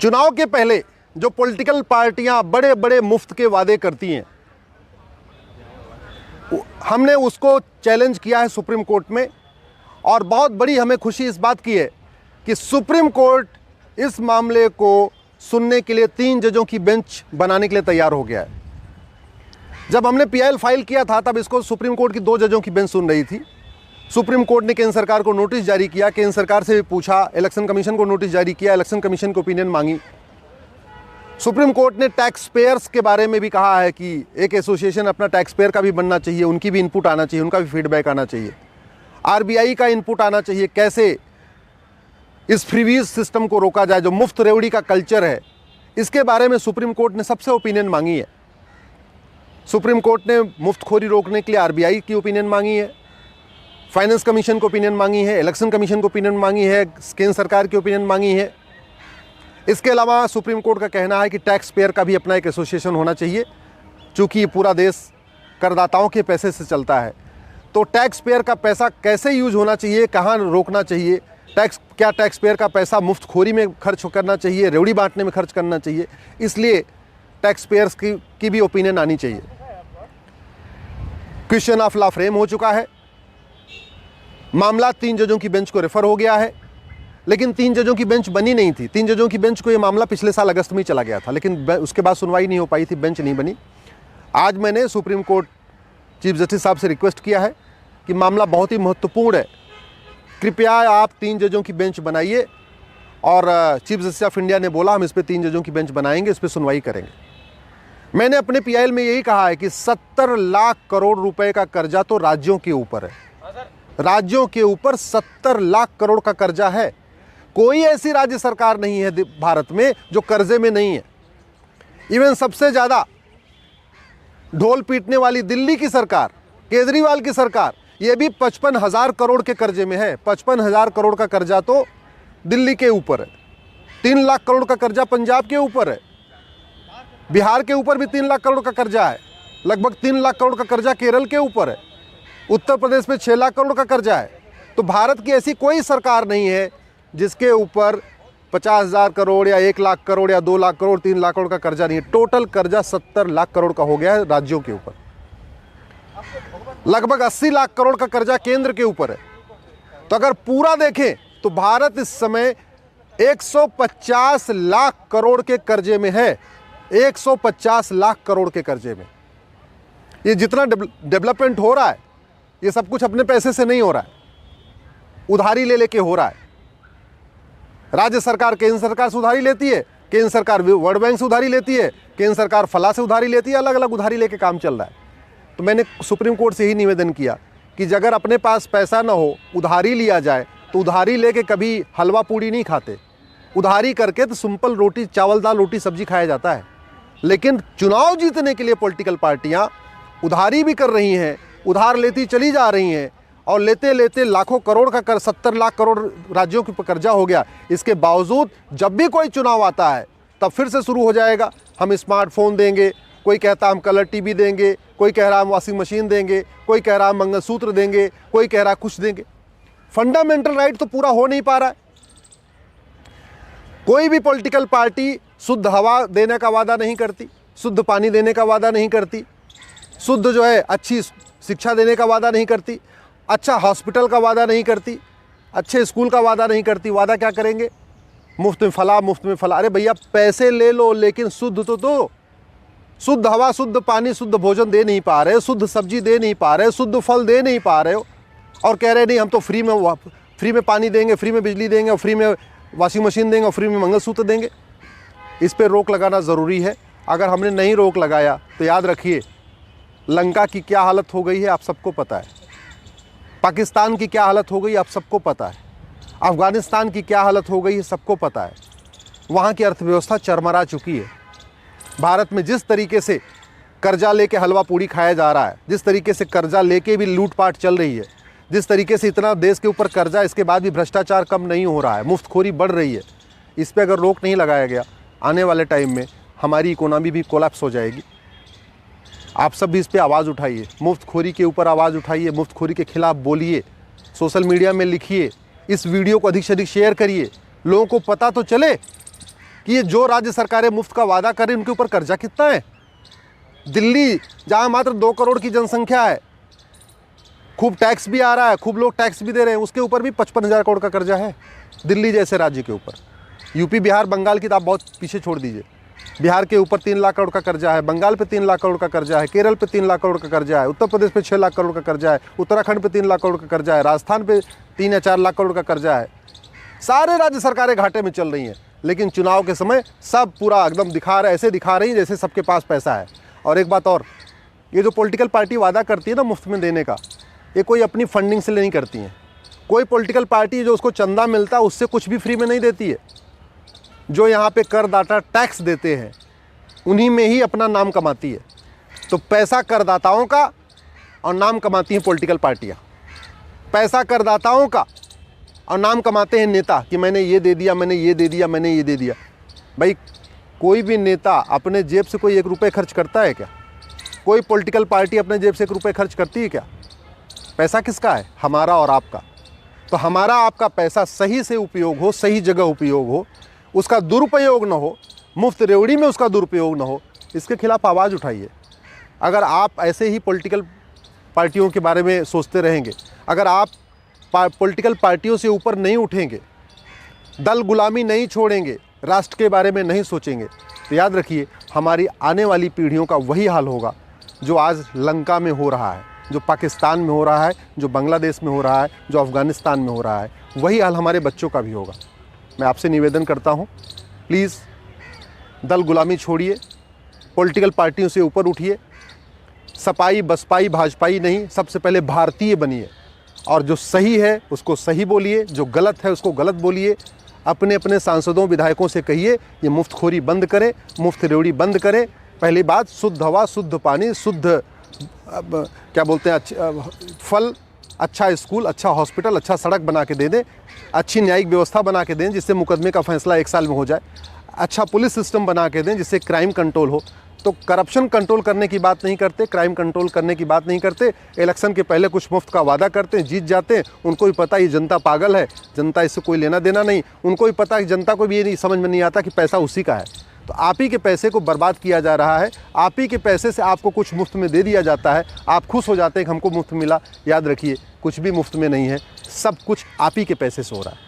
चुनाव के पहले जो पॉलिटिकल पार्टियां बड़े बड़े मुफ्त के वादे करती हैं, हमने उसको चैलेंज किया है सुप्रीम कोर्ट में। और बहुत बड़ी हमें खुशी इस बात की है कि सुप्रीम कोर्ट इस मामले को सुनने के लिए 3 जजों की बेंच बनाने के लिए तैयार हो गया है। जब हमने पीआईएल फाइल किया था तब इसको सुप्रीम कोर्ट की 2 जजों की बेंच सुन रही थी। सुप्रीम कोर्ट ने केंद्र सरकार को नोटिस जारी किया, केंद्र सरकार से भी पूछा, इलेक्शन कमीशन को नोटिस जारी किया, इलेक्शन कमीशन की ओपिनियन मांगी। सुप्रीम कोर्ट ने टैक्स पेयर्स के बारे में भी कहा है कि एक एसोसिएशन अपना टैक्स पेयर का भी बनना चाहिए, उनकी भी इनपुट आना चाहिए, उनका भी फीडबैक आना चाहिए, आरबीआई का इनपुट आना चाहिए, कैसे इस फ्रीवीज सिस्टम को रोका जाए जो मुफ्त रेवड़ी का कल्चर है। इसके बारे में सुप्रीम कोर्ट ने सबसे ओपिनियन मांगी है। सुप्रीम कोर्ट ने मुफ्तखोरी रोकने के लिए आरबीआई की ओपिनियन मांगी है, फाइनेंस कमीशन को ओपिनियन मांगी है, इलेक्शन कमीशन को ओपिनियन मांगी है, केंद्र सरकार की ओपिनियन मांगी है। इसके अलावा सुप्रीम कोर्ट का कहना है कि टैक्स पेयर का भी अपना एक एसोसिएशन होना चाहिए, चूँकि ये पूरा देश करदाताओं के पैसे से चलता है। तो टैक्स पेयर का पैसा कैसे यूज होना चाहिए, कहाँ रोकना चाहिए, क्या टैक्स पेयर का पैसा मुफ्तखोरी में खर्च करना चाहिए, रेवड़ी बांटने में खर्च करना चाहिए, इसलिए टैक्स पेयर्स की भी ओपिनियन आनी चाहिए। क्वेश्चन ऑफ लॉ फ्रेम हो चुका है, मामला 3 जजों की बेंच को रेफर हो गया है, लेकिन 3 जजों की बेंच बनी नहीं थी। 3 जजों की बेंच को ये मामला पिछले साल अगस्त में ही चला गया था, लेकिन उसके बाद सुनवाई नहीं हो पाई थी, बेंच नहीं बनी। आज मैंने सुप्रीम कोर्ट चीफ जस्टिस साहब से रिक्वेस्ट किया है कि मामला बहुत ही महत्वपूर्ण है, कृपया आप 3 जजों की बेंच बनाइए। और चीफ जस्टिस ऑफ इंडिया ने बोला हम इस पर 3 जजों की बेंच बनाएंगे, इस पर सुनवाई करेंगे। मैंने अपने पीआईएल में यही कहा है कि 70 लाख करोड़ रुपए का कर्जा तो राज्यों के ऊपर है, राज्यों के ऊपर 70 लाख करोड़ का कर्जा है। कोई ऐसी राज्य सरकार नहीं है भारत में जो कर्जे में नहीं है। इवन सबसे ज़्यादा ढोल पीटने वाली दिल्ली की सरकार, केजरीवाल की सरकार, ये भी 55,000 करोड़ के कर्जे में है। 55,000 करोड़ का कर्जा तो दिल्ली के ऊपर है, 3 लाख करोड़ का कर्जा पंजाब के ऊपर है, बिहार के ऊपर भी 3 लाख करोड़ का कर्जा है, लगभग 3 लाख करोड़ का कर्जा केरल के ऊपर है, उत्तर प्रदेश में 6 लाख करोड़ का कर्जा है। तो भारत की ऐसी कोई सरकार नहीं है जिसके ऊपर 50,000 करोड़ या 1 लाख करोड़ या 2 लाख करोड़ 3 लाख करोड़ का कर्जा नहीं है। टोटल कर्जा 70 लाख करोड़ का हो गया है राज्यों के ऊपर। लगभग 80 लाख करोड़ का कर्जा केंद्र के ऊपर है। तो अगर पूरा देखें तो भारत इस समय 150 लाख करोड़ के कर्जे में है, 150 लाख करोड़ के कर्जे में। ये जितना डेवलपमेंट हो रहा है ये सब कुछ अपने पैसे से नहीं हो रहा है, उधारी ले लेके हो रहा है। राज्य सरकार केंद्र सरकार से उधारी लेती है, केंद्र सरकार वर्ल्ड बैंक से उधारी लेती है, केंद्र सरकार फला से उधारी लेती है, अलग अलग उधारी लेके काम चल रहा है। तो मैंने सुप्रीम कोर्ट से ही निवेदन किया कि अगर अपने पास पैसा ना हो, उधारी लिया जाए, तो उधारी लेके कभी हलवा पूड़ी नहीं खाते, उधारी करके तो सिंपल रोटी चावल दाल रोटी सब्जी खाया जाता है। लेकिन चुनाव जीतने के लिए पॉलिटिकल पार्टियां उधारी भी कर रही हैं, उधार लेती चली जा रही हैं, और लेते लेते लाखों करोड़ का 70 लाख करोड़ राज्यों के ऊपर कर्जा हो गया। इसके बावजूद जब भी कोई चुनाव आता है तब फिर से शुरू हो जाएगा, हम स्मार्टफोन देंगे, कोई कहता हम कलर टीवी देंगे, कोई कह रहा हम वॉशिंग मशीन देंगे, कोई कह रहा हम मंगलसूत्र देंगे, कोई कह रहा कुछ देंगे। फंडामेंटल राइट तो पूरा हो नहीं पा रहा है। कोई भी पॉलिटिकल पार्टी शुद्ध हवा देने का वादा नहीं करती, शुद्ध पानी देने का वादा नहीं करती, शुद्ध जो है अच्छी शिक्षा देने का वादा नहीं करती, अच्छा हॉस्पिटल का वादा नहीं करती, अच्छे स्कूल का वादा नहीं करती। वादा क्या करेंगे? मुफ्त में फला, मुफ्त में फला। अरे भैया पैसे ले लो लेकिन शुद्ध तो दो। शुद्ध हवा, शुद्ध पानी, शुद्ध भोजन दे नहीं पा रहे, शुद्ध सब्जी दे नहीं पा रहे, शुद्ध फल दे नहीं पा रहे हो, और कह रहे नहीं हम तो फ्री में पानी देंगे, फ्री में बिजली देंगे, और फ्री में वॉशिंग मशीन देंगे, और फ्री में मंगलसूत्र देंगे। इस पर रोक लगाना ज़रूरी है। अगर हमने नहीं रोक लगाया तो याद रखिए लंका की क्या हालत हो गई है आप सबको पता है, पाकिस्तान की क्या हालत हो गई आप सबको पता है, अफ़गानिस्तान की क्या हालत हो गई है सबको पता है। वहाँ की अर्थव्यवस्था चरमरा चुकी है। भारत में जिस तरीके से कर्जा लेके हलवा पूड़ी खाया जा रहा है, जिस तरीके से कर्जा लेके भी लूटपाट चल रही है, जिस तरीके से इतना देश के ऊपर कर्जा, इसके बाद भी भ्रष्टाचार कम नहीं हो रहा है, मुफ्तखोरी बढ़ रही है, इस पर अगर रोक नहीं लगाया गया आने वाले टाइम में हमारी इकोनॉमी भी कोलैप्स हो जाएगी। आप सब भी इस पर आवाज़ उठाइए, मुफ्तखोरी के ऊपर आवाज़ उठाइए, मुफ्तखोरी के खिलाफ़ बोलिए, सोशल मीडिया में लिखिए, इस वीडियो को अधिक से अधिक शेयर करिए, लोगों को पता तो चले कि ये जो राज्य सरकारें मुफ्त का वादा करें उनके ऊपर कर्जा कितना है। दिल्ली जहाँ मात्र 2 करोड़ की जनसंख्या है, खूब टैक्स भी आ रहा है, खूब लोग टैक्स भी दे रहे हैं, उसके ऊपर भी 55,000 करोड़ का कर्जा है दिल्ली जैसे राज्य के ऊपर। यूपी, बिहार, बंगाल की तो आप बहुत पीछे छोड़ दीजिए। बिहार के ऊपर 3 लाख करोड़ का कर्जा है, बंगाल पे 3 लाख करोड़ का कर्जा है, केरल पे 3 लाख करोड़ का कर्जा है, उत्तर प्रदेश पे 6 लाख करोड़ का कर्जा है, उत्तराखंड पे 3 लाख करोड़ का कर्जा है, राजस्थान पे 3 या 4 लाख करोड़ का कर्जा है। सारे राज्य सरकारें घाटे में चल रही हैं, लेकिन चुनाव के समय सब पूरा एकदम ऐसे दिखा रही हैं जैसे सबके पास पैसा है। और एक बात और, ये जो पॉलिटिकल पार्टी वादा करती है ना मुफ्त में देने का, ये कोई अपनी फंडिंग से नहीं करती हैं। कोई पॉलिटिकल पार्टी जो उसको चंदा मिलता है उससे कुछ भी फ्री में नहीं देती है। जो यहाँ पे करदाता टैक्स देते हैं उन्हीं में ही अपना नाम कमाती है। तो पैसा करदाताओं का और नाम कमाती हैं पॉलिटिकल पार्टियाँ। पैसा करदाताओं का और नाम कमाते हैं नेता कि मैंने ये दे दिया, मैंने ये दे दिया, मैंने ये दे दिया। भाई कोई भी नेता अपने जेब से कोई 1 रुपये खर्च करता है क्या? कोई पॉलिटिकल पार्टी अपने जेब से 1 रुपये खर्च करती है क्या? पैसा किसका है? हमारा और आपका। तो हमारा आपका पैसा सही से उपयोग हो, सही जगह उपयोग हो, उसका दुरुपयोग ना हो, मुफ्त रेवड़ी में उसका दुरुपयोग ना हो, इसके खिलाफ आवाज़ उठाइए। अगर आप ऐसे ही पॉलिटिकल पार्टियों के बारे में सोचते रहेंगे, अगर आप पॉलिटिकल पार्टियों से ऊपर नहीं उठेंगे, दल गुलामी नहीं छोड़ेंगे, राष्ट्र के बारे में नहीं सोचेंगे, तो याद रखिए हमारी आने वाली पीढ़ियों का वही हाल होगा जो आज लंका में हो रहा है, जो पाकिस्तान में हो रहा है, जो बांग्लादेश में हो रहा है, जो अफ़गानिस्तान में हो रहा है। वही हाल हमारे बच्चों का भी होगा। मैं आपसे निवेदन करता हूँ, प्लीज़ दल गुलामी छोड़िए, पॉलिटिकल पार्टियों से ऊपर उठिए, सपाई बसपाई भाजपाई नहीं, सबसे पहले भारतीय बनिए और जो सही है उसको सही बोलिए, जो गलत है उसको गलत बोलिए। अपने अपने सांसदों विधायकों से कहिए ये मुफ्तखोरी बंद करें, मुफ्त रेवड़ी बंद करें। पहली बात, शुद्ध हवा, शुद्ध पानी, शुद्ध क्या बोलते हैं, फल, अच्छा स्कूल, अच्छा हॉस्पिटल, अच्छा सड़क बना के दे दें, अच्छी न्यायिक व्यवस्था बना के दें जिससे मुकदमे का फैसला 1 साल में हो जाए, अच्छा पुलिस सिस्टम बना के दें जिससे क्राइम कंट्रोल हो। तो करप्शन कंट्रोल करने की बात नहीं करते, क्राइम कंट्रोल करने की बात नहीं करते। इलेक्शन के पहले कुछ मुफ्त का वादा करते हैं, जीत जाते हैं। उनको भी पता ये जनता पागल है, जनता इससे कोई लेना देना नहीं। उनको भी पता है कि जनता को भी ये नहीं समझ में नहीं आता कि पैसा उसी का है। तो आप ही के पैसे को बर्बाद किया जा रहा है, आप ही के पैसे से आपको कुछ मुफ्त में दे दिया जाता है, आप खुश हो जाते हैं कि हमको मुफ्त मिला। याद रखिए कुछ भी मुफ्त में नहीं है, सब कुछ आप ही के पैसे से हो रहा है।